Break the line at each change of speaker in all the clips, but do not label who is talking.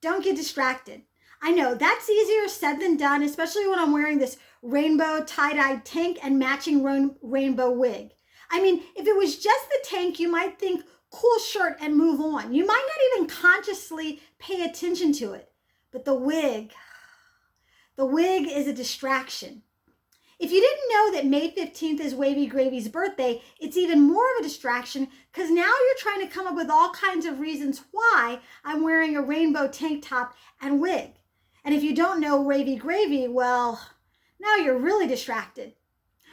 don't get distracted. I know that's easier said than done, especially when I'm wearing this rainbow tie-dyed tank and matching rainbow wig. I mean, if it was just the tank, you might think, cool shirt and move on. You might not even consciously pay attention to it. But the wig is a distraction. If you didn't know that May 15th is Wavy Gravy's birthday, it's even more of a distraction because now you're trying to come up with all kinds of reasons why I'm wearing a rainbow tank top and wig. And if you don't know Wavy Gravy, well, now you're really distracted.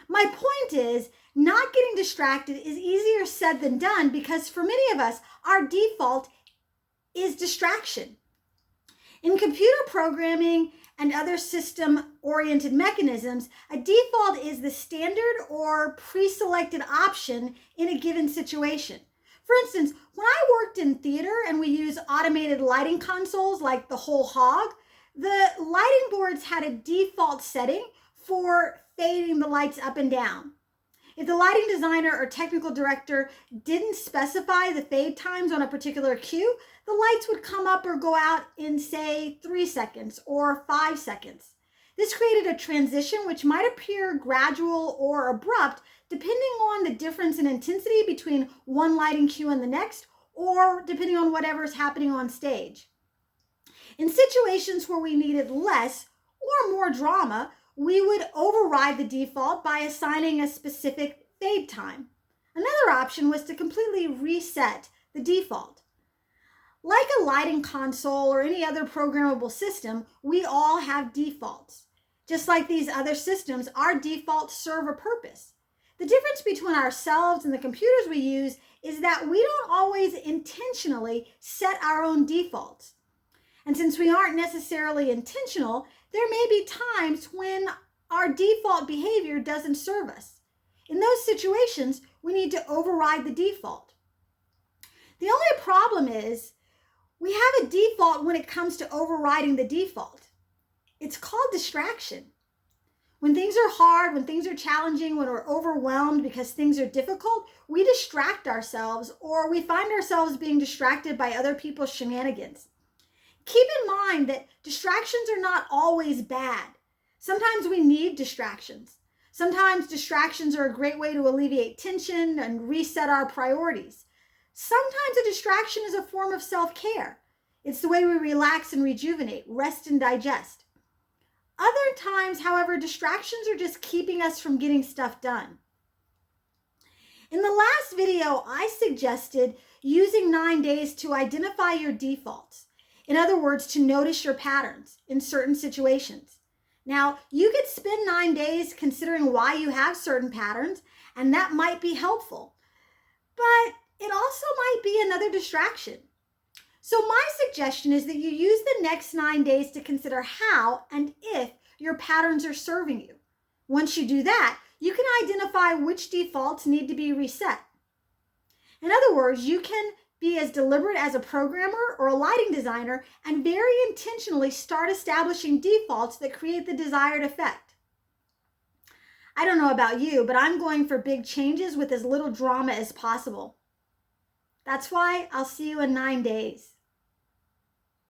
My point is, not getting distracted is easier said than done because for many of us, our default is distraction. In computer programming and other system-oriented mechanisms, a default is the standard or pre-selected option in a given situation. For instance, when I worked in theater and we used automated lighting consoles like the Whole Hog, the lighting boards had a default setting for fading the lights up and down. If the lighting designer or technical director didn't specify the fade times on a particular cue, the lights would come up or go out in, say, 3 seconds or 5 seconds. This created a transition which might appear gradual or abrupt depending on the difference in intensity between one lighting cue and the next, or depending on whatever's happening on stage. In situations where we needed less or more drama, we would override the default by assigning a specific fade time. Another option was to completely reset the default. Like a lighting console or any other programmable system, we all have defaults. Just like these other systems, our defaults serve a purpose. The difference between ourselves and the computers we use is that we don't always intentionally set our own defaults. And since we aren't necessarily intentional, there may be times when our default behavior doesn't serve us. In those situations, we need to override the default. The only problem is we have a default when it comes to overriding the default. It's called distraction. When things are hard, when things are challenging, when we're overwhelmed because things are difficult, we distract ourselves or we find ourselves being distracted by other people's shenanigans. Keep in mind that distractions are not always bad. Sometimes we need distractions. Sometimes distractions are a great way to alleviate tension and reset our priorities. Sometimes a distraction is a form of self-care. It's the way we relax and rejuvenate, rest and digest. Other times, however, distractions are just keeping us from getting stuff done. In the last video, I suggested using 9 days to identify your defaults. In other words, to notice your patterns in certain situations. Now, you could spend 9 days considering why you have certain patterns, and that might be helpful. But it also might be another distraction. So my suggestion is that you use the next 9 days to consider how and if your patterns are serving you. Once you do that, you can identify which defaults need to be reset. In other words, you can be as deliberate as a programmer or a lighting designer and very intentionally start establishing defaults that create the desired effect. I don't know about you, but I'm going for big changes with as little drama as possible. That's why I'll see you in 9 days.